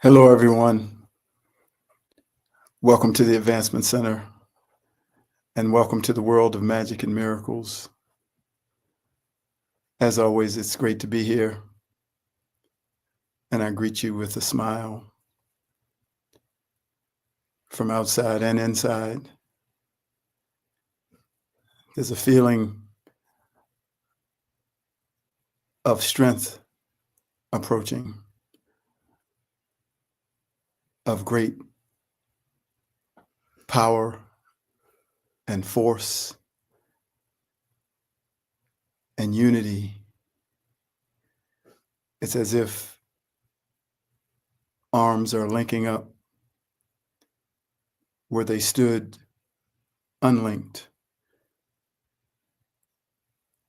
Hello, everyone. Welcome to the Advancement Center, and welcome to the world of magic and miracles. As always, it's great to be here, and I greet you with a smile from outside and inside. There's a feeling of strength approaching, of great power and force and unity. It's as if arms are linking up where they stood unlinked,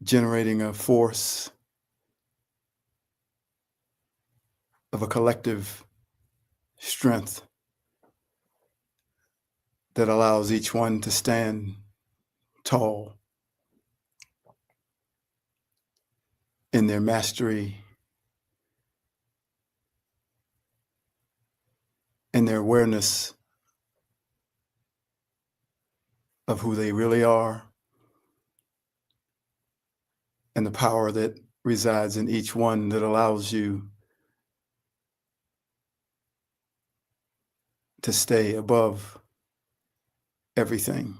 generating a force of a collective strength that allows each one to stand tall in their mastery, in their awareness of who they really are, and the power that resides in each one that allows you to stay above everything.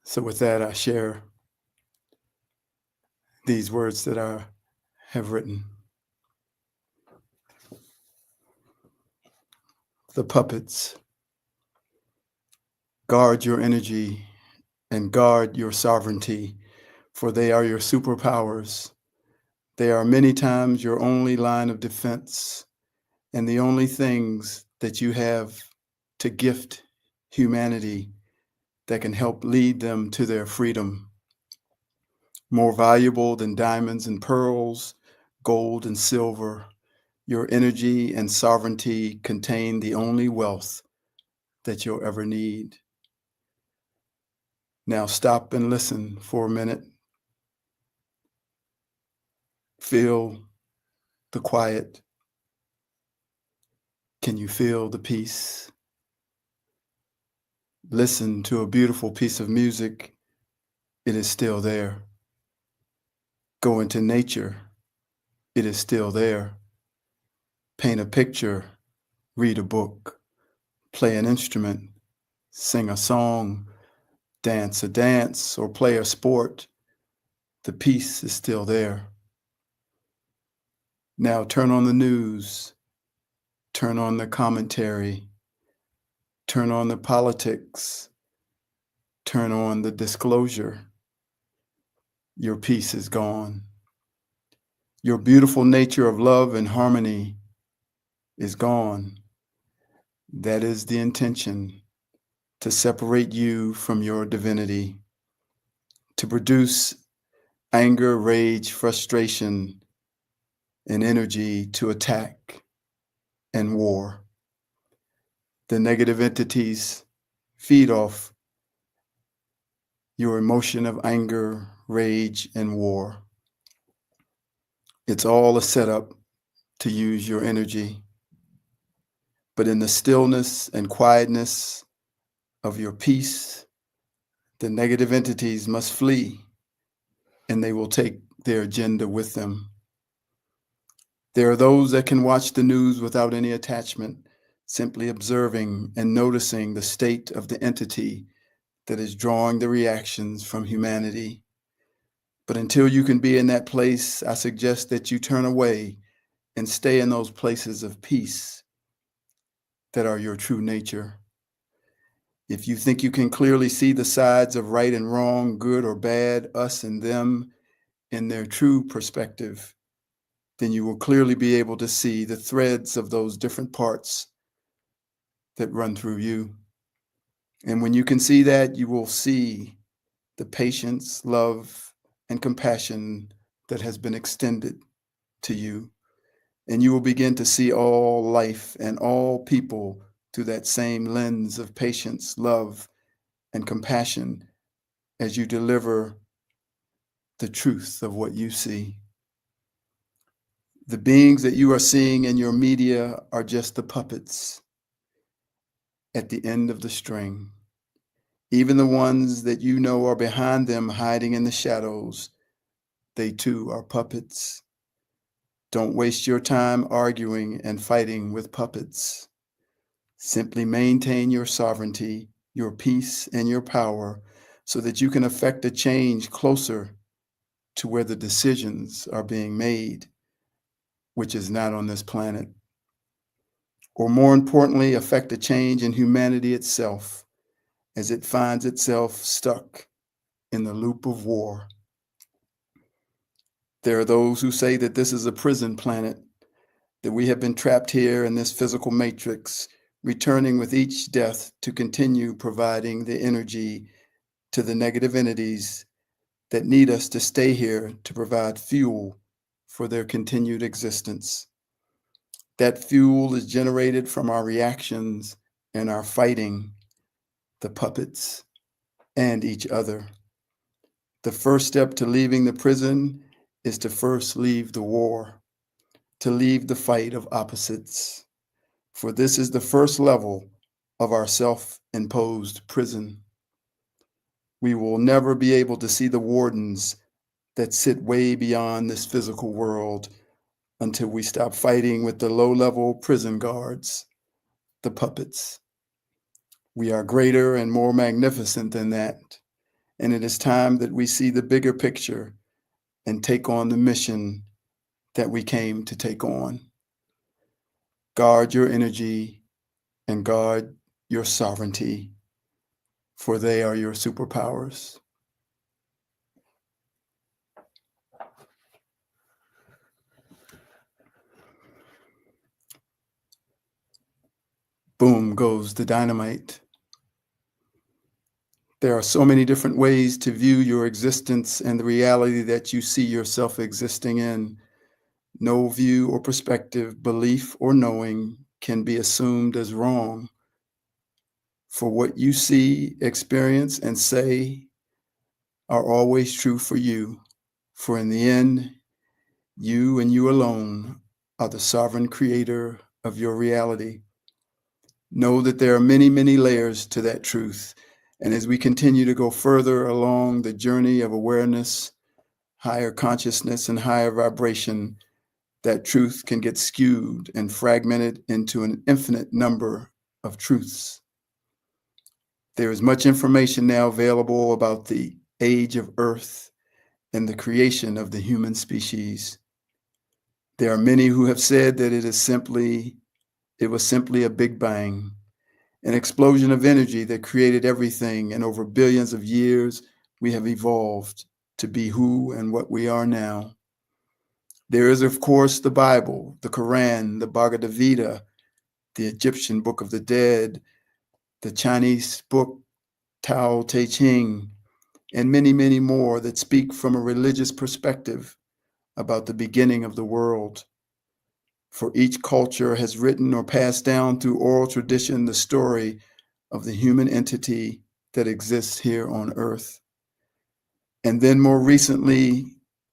So with that, I share these words that I have written. The puppets. Guard your energy and guard your sovereignty, for they are your superpowers. They are many times your only line of defense and the only things that you have to gift humanity that can help lead them to their freedom. More valuable than diamonds and pearls, gold and silver, your energy and sovereignty contain the only wealth that you'll ever need. Now stop and listen for a minute. Feel the quiet. Can you feel the peace? Listen to a beautiful piece of music. It is still there. Go into nature. It is still there. Paint a picture, read a book, play an instrument, sing a song, dance a dance, or play a sport. The peace is still there. Now turn on the news, turn on the commentary, turn on the politics, turn on the disclosure. Your peace is gone. Your beautiful nature of love and harmony is gone. That is the intention, to separate you from your divinity, to produce anger, rage, frustration, and energy to attack and war. The negative entities feed off your emotion of anger, rage, and war. It's all a setup to use your energy. But in the stillness and quietness of your peace, the negative entities must flee, and they will take their agenda with them. There are those that can watch the news without any attachment, simply observing and noticing the state of the entity that is drawing the reactions from humanity. But until you can be in that place, I suggest that you turn away and stay in those places of peace that are your true nature. If you think you can clearly see the sides of right and wrong, good or bad, us and them, in their true perspective, then you will clearly be able to see the threads of those different parts that run through you. And when you can see that, you will see the patience, love, and compassion that has been extended to you. And you will begin to see all life and all people through that same lens of patience, love, and compassion as you deliver the truth of what you see. The beings that you are seeing in your media are just the puppets at the end of the string. Even the ones that you know are behind them hiding in the shadows, they too are puppets. Don't waste your time arguing and fighting with puppets. Simply maintain your sovereignty, your peace, and your power so that you can effect a change closer to where the decisions are being made, which is not on this planet. Or more importantly, affect a change in humanity itself as it finds itself stuck in the loop of war. There are those who say that this is a prison planet, that we have been trapped here in this physical matrix, returning with each death to continue providing the energy to the negative entities that need us to stay here to provide fuel for their continued existence. That fuel is generated from our reactions and our fighting, the puppets, and each other. The first step to leaving the prison is to first leave the war, to leave the fight of opposites. For this is the first level of our self-imposed prison. We will never be able to see the wardens that sit way beyond this physical world until we stop fighting with the low-level prison guards, the puppets. We are greater and more magnificent than that, and it is time that we see the bigger picture and take on the mission that we came to take on. Guard your energy and guard your sovereignty, for they are your superpowers. Boom goes the dynamite. There are so many different ways to view your existence and the reality that you see yourself existing in. No view or perspective, belief or knowing can be assumed as wrong. For what you see, experience, and say are always true for you. For in the end, you and you alone are the sovereign creator of your reality. Know that there are many, many layers to that truth. And as we continue to go further along the journey of awareness, higher consciousness, and higher vibration, that truth can get skewed and fragmented into an infinite number of truths. There is much information now available about the age of Earth and the creation of the human species. There are many who have said that it was simply a big bang, an explosion of energy that created everything, and over billions of years, we have evolved to be who and what we are now. There is, of course, the Bible, the Quran, the Bhagavad Gita, the Egyptian Book of the Dead, the Chinese book Tao Te Ching, and many, many more that speak from a religious perspective about the beginning of the world. For each culture has written or passed down through oral tradition the story of the human entity that exists here on Earth. And then more recently,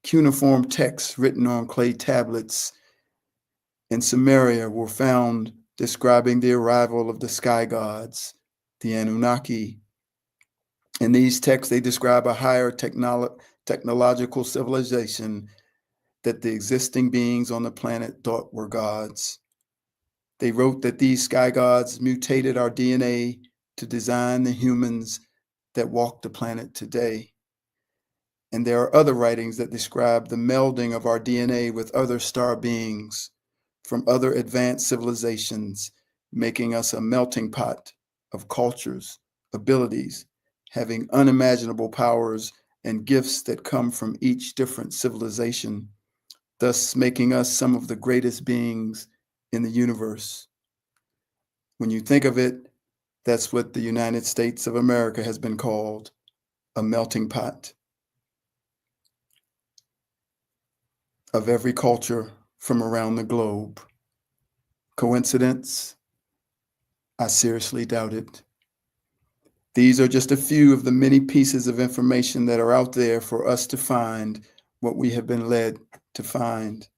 cuneiform texts written on clay tablets in Sumeria were found describing the arrival of the sky gods, the Anunnaki. In these texts, they describe a higher technological civilization that the existing beings on the planet thought were gods. They wrote that these sky gods mutated our DNA to design the humans that walk the planet today. And there are other writings that describe the melding of our DNA with other star beings from other advanced civilizations, making us a melting pot of cultures, abilities, having unimaginable powers and gifts that come from each different civilization, thus making us some of the greatest beings in the universe. When you think of it, that's what the United States of America has been called, a melting pot of every culture from around the globe. Coincidence? I seriously doubt it. These are just a few of the many pieces of information that are out there for us to find what we have been led to find.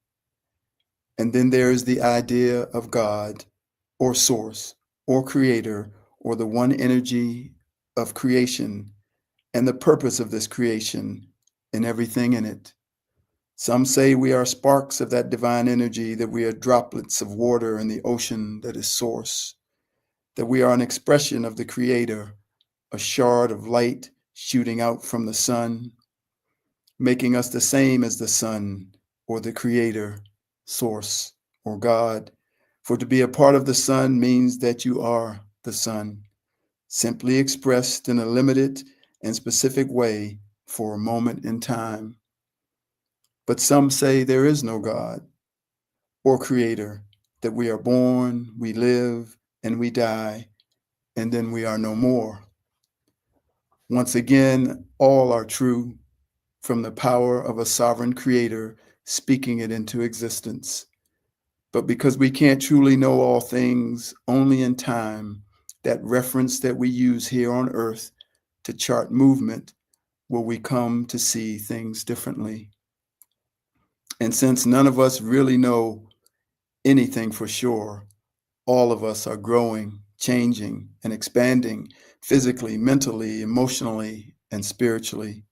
And then there is the idea of God or source or creator or the one energy of creation and the purpose of this creation and everything in it. Some say we are sparks of that divine energy, that we are droplets of water in the ocean that is source, that we are an expression of the creator, a shard of light shooting out from the sun, making us the same as the sun or the creator, source, or God. For to be a part of the sun means that you are the sun, simply expressed in a limited and specific way for a moment in time. But some say there is no God or creator, that we are born, we live, and we die, and then we are no more. Once again, all are true from the power of a sovereign creator speaking it into existence. But because we can't truly know all things, only in time, that reference that we use here on earth to chart movement, will we come to see things differently. And since none of us really know anything for sure, all of us are growing, changing, and expanding physically, mentally, emotionally, and spiritually.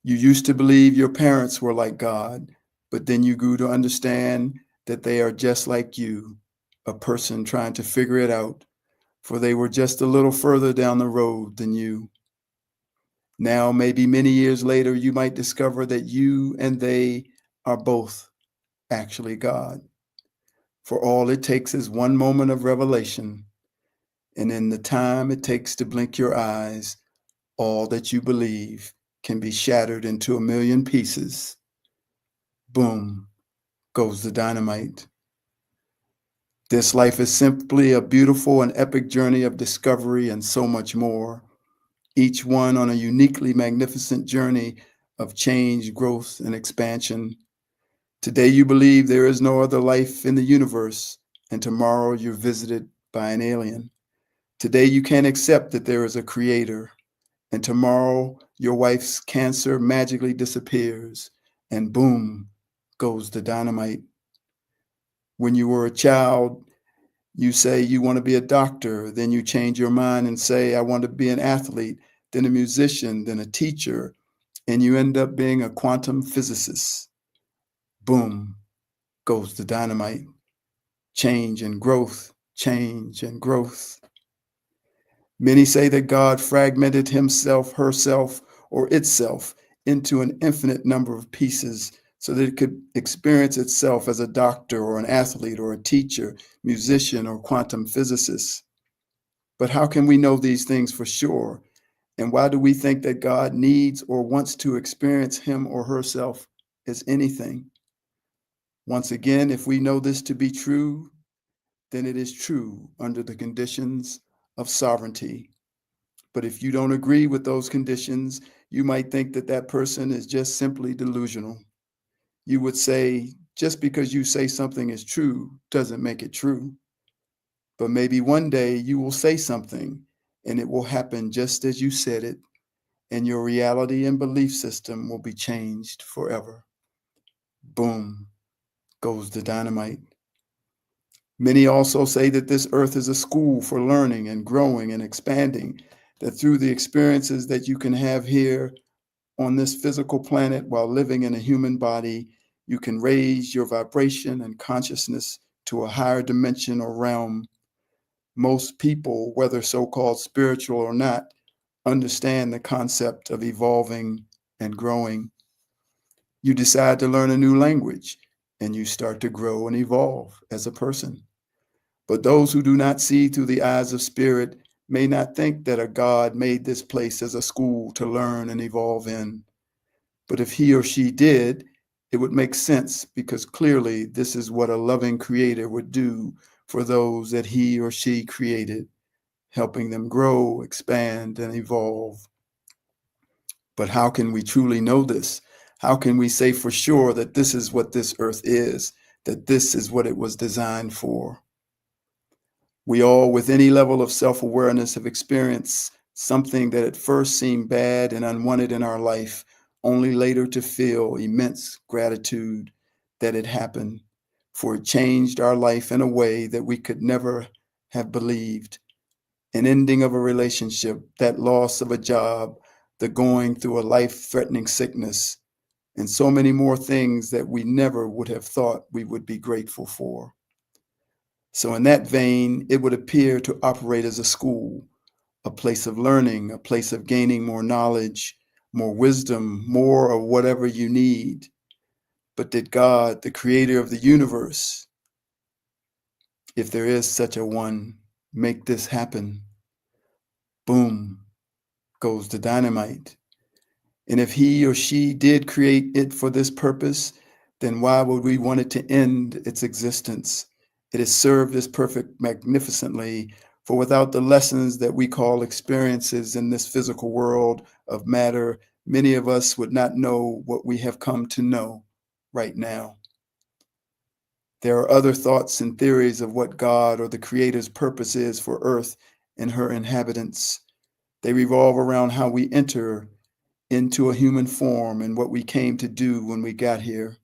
You used to believe your parents were like God, but then you grew to understand that they are just like you, a person trying to figure it out, for they were just a little further down the road than you. Now, maybe many years later, you might discover that you and they are both actually God. For all it takes is one moment of revelation, and in the time it takes to blink your eyes, all that you believe can be shattered into a million pieces. Boom goes the dynamite. This life is simply a beautiful and epic journey of discovery and so much more, each one on a uniquely magnificent journey of change, growth, and expansion. Today you believe there is no other life in the universe, and tomorrow you're visited by an alien. Today you can't accept that there is a creator, and tomorrow your wife's cancer magically disappears, and boom goes the dynamite. When you were a child, you say you want to be a doctor, then you change your mind and say, I want to be an athlete, then a musician, then a teacher, and you end up being a quantum physicist. Boom goes the dynamite. Change and growth, change and growth. Many say that God fragmented himself, herself, or itself into an infinite number of pieces so that it could experience itself as a doctor or an athlete or a teacher, musician, or quantum physicist. But how can we know these things for sure? And why do we think that God needs or wants to experience him or herself as anything? Once again, if we know this to be true, then it is true under the conditions of sovereignty. But if you don't agree with those conditions, you might think that that person is just simply delusional. You would say, just because you say something is true doesn't make it true. But maybe one day you will say something and it will happen just as you said it, and your reality and belief system will be changed forever. Boom goes the dynamite. Many also say that this earth is a school for learning and growing and expanding, that through the experiences that you can have here on this physical planet while living in a human body, you can raise your vibration and consciousness to a higher dimension or realm. Most people, whether so-called spiritual or not, understand the concept of evolving and growing. You decide to learn a new language and you start to grow and evolve as a person. But those who do not see through the eyes of spirit may not think that a God made this place as a school to learn and evolve in. But if he or she did, it would make sense, because clearly this is what a loving creator would do for those that he or she created, helping them grow, expand, and evolve. But how can we truly know this? How can we say for sure that this is what this earth is, that this is what it was designed for? We all, with any level of self-awareness, have experienced something that at first seemed bad and unwanted in our life, only later to feel immense gratitude that it happened. for it changed our life in a way that we could never have believed. An ending of a relationship, that loss of a job, the going through a life-threatening sickness, and so many more things that we never would have thought we would be grateful for. So in that vein, it would appear to operate as a school, a place of learning, a place of gaining more knowledge, more wisdom, more of whatever you need. But did God, the creator of the universe, if there is such a one, make this happen? Boom goes the dynamite. And if he or she did create it for this purpose, then why would we want it to end its existence? It has served its perfect magnificently, for without the lessons that we call experiences in this physical world of matter, many of us would not know what we have come to know right now. There are other thoughts and theories of what God or the Creator's purpose is for Earth and her inhabitants. They revolve around how we enter into a human form and what we came to do when we got here.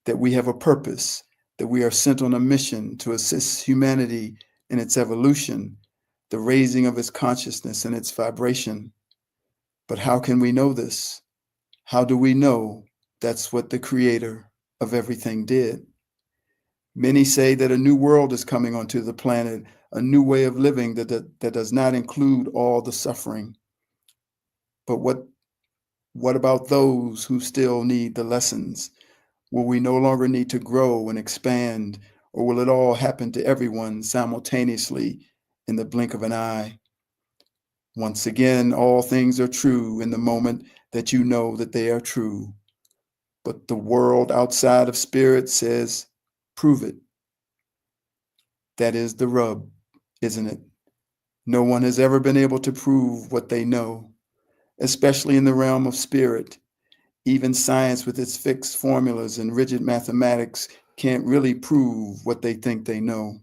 That we have a purpose, that we are sent on a mission to assist humanity in its evolution, the raising of its consciousness and its vibration. But how can we know this? How do we know that's what the creator of everything did? Many say that a new world is coming onto the planet, a new way of living that does not include all the suffering. But what about those who still need the lessons? Will we no longer need to grow and expand, or will it all happen to everyone simultaneously in the blink of an eye? Once again, all things are true in the moment that you know that they are true. But the world outside of spirit says, prove it. That is the rub, isn't it? No one has ever been able to prove what they know, especially in the realm of spirit. Even science with its fixed formulas and rigid mathematics can't really prove what they think they know,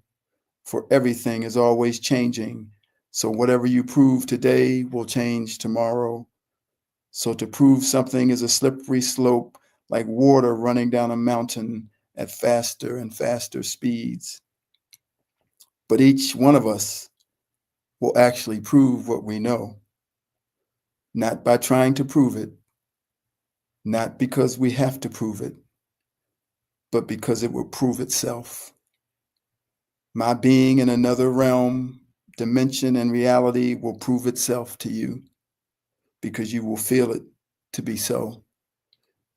for everything is always changing. So whatever you prove today will change tomorrow. So to prove something is a slippery slope, like water running down a mountain at faster and faster speeds. But each one of us will actually prove what we know, not by trying to prove it, not because we have to prove it, but because it will prove itself. My being in another realm, dimension, and reality will prove itself to you because you will feel it to be so.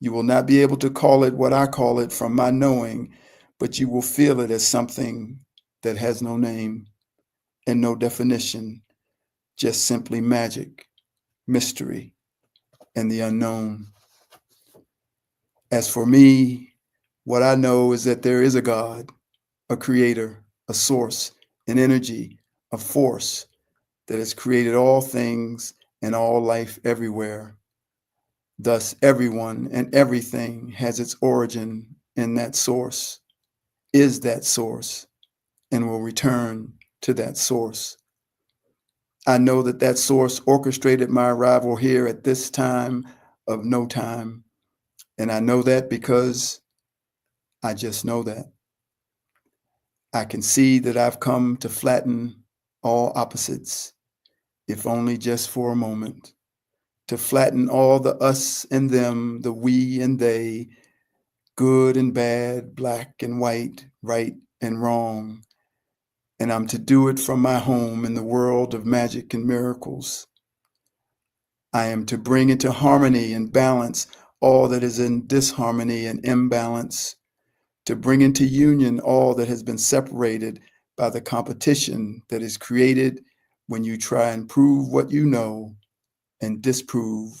You will not be able to call it what I call it from my knowing, but you will feel it as something that has no name and no definition, just simply magic, mystery, and the unknown. As for me, what I know is that there is a God, a creator, a source, an energy, a force that has created all things and all life everywhere. Thus, everyone and everything has its origin in that source, is that source, and will return to that source. I know that that source orchestrated my arrival here at this time of no time, and I know that because I just know that. I can see that I've come to flatten all opposites, if only just for a moment, to flatten all the us and them, the we and they, good and bad, black and white, right and wrong. And I'm to do it from my home in the world of magic and miracles. I am to bring into harmony and balance all that is in disharmony and imbalance, to bring into union all that has been separated by the competition that is created when you try and prove what you know and disprove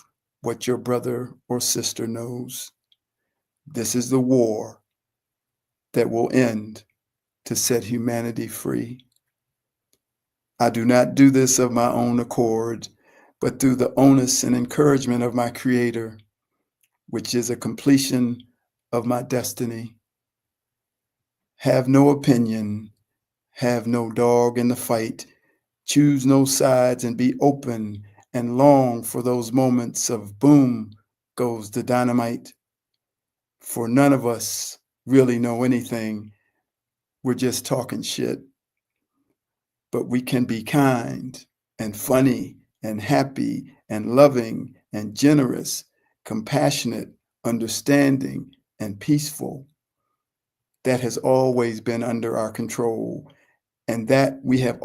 what your brother or sister knows. This is the war that will end to set humanity free. I do not do this of my own accord, but through the onus and encouragement of my Creator, which is a completion of my destiny. Have no opinion, have no dog in the fight, choose no sides, and be open and long for those moments of boom goes the dynamite. For none of us really know anything. We're just talking shit. But we can be kind and funny and happy and loving and generous, compassionate, understanding, and peaceful. That has always been under our control, and that we have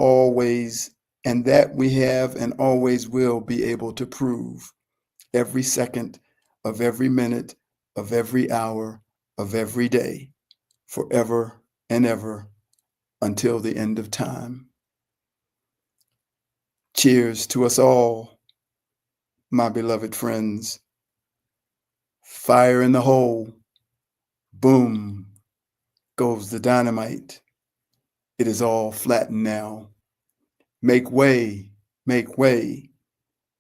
and always will be able to prove every second of every minute of every hour of every day, forever and ever, until the end of time. Cheers to us all, my beloved friends. Fire in the hole. Boom goes the dynamite. It is all flattened now. Make way,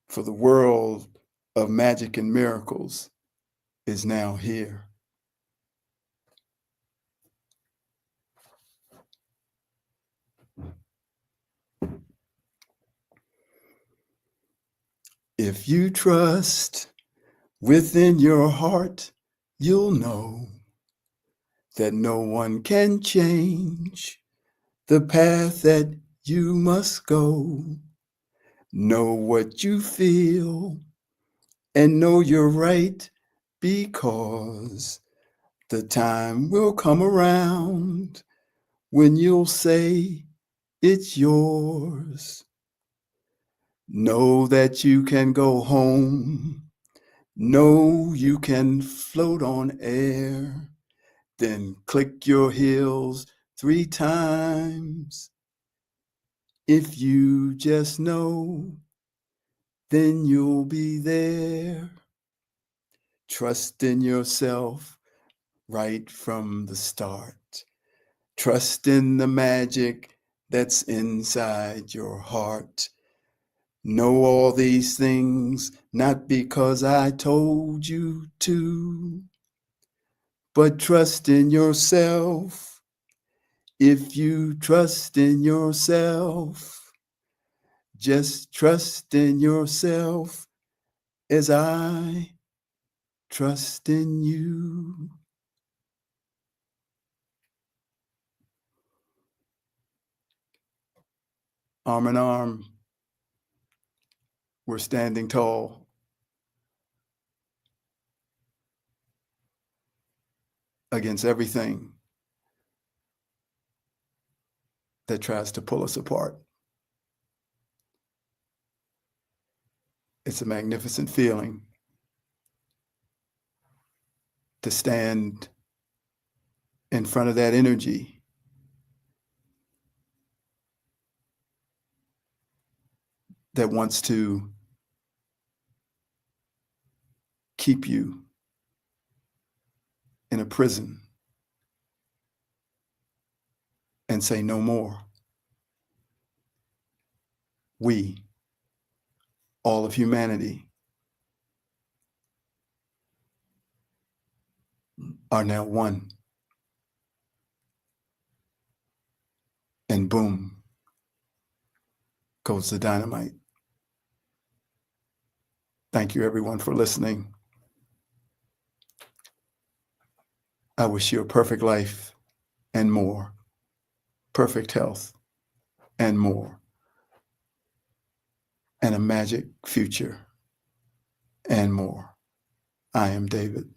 for the world of magic and miracles is now here. If you trust within your heart, you'll know that no one can change the path that you must go. Know what you feel and know you're right, because the time will come around when you'll say it's yours. Know that you can go home. Know you can float on air. Then click your heels 3 times. If you just know, then you'll be there. Trust in yourself right from the start. Trust in the magic that's inside your heart. Know all these things, not because I told you to, but trust in yourself. If you trust in yourself, just trust in yourself as I trust in you. Arm in arm, we're standing tall against everything that tries to pull us apart. It's a magnificent feeling to stand in front of that energy that wants to keep you in a prison and say no more. We, all of humanity, are now one. And boom goes the dynamite. Thank you, everyone, for listening. I wish you a perfect life and more, perfect health and more, and a magic future and more. I am David.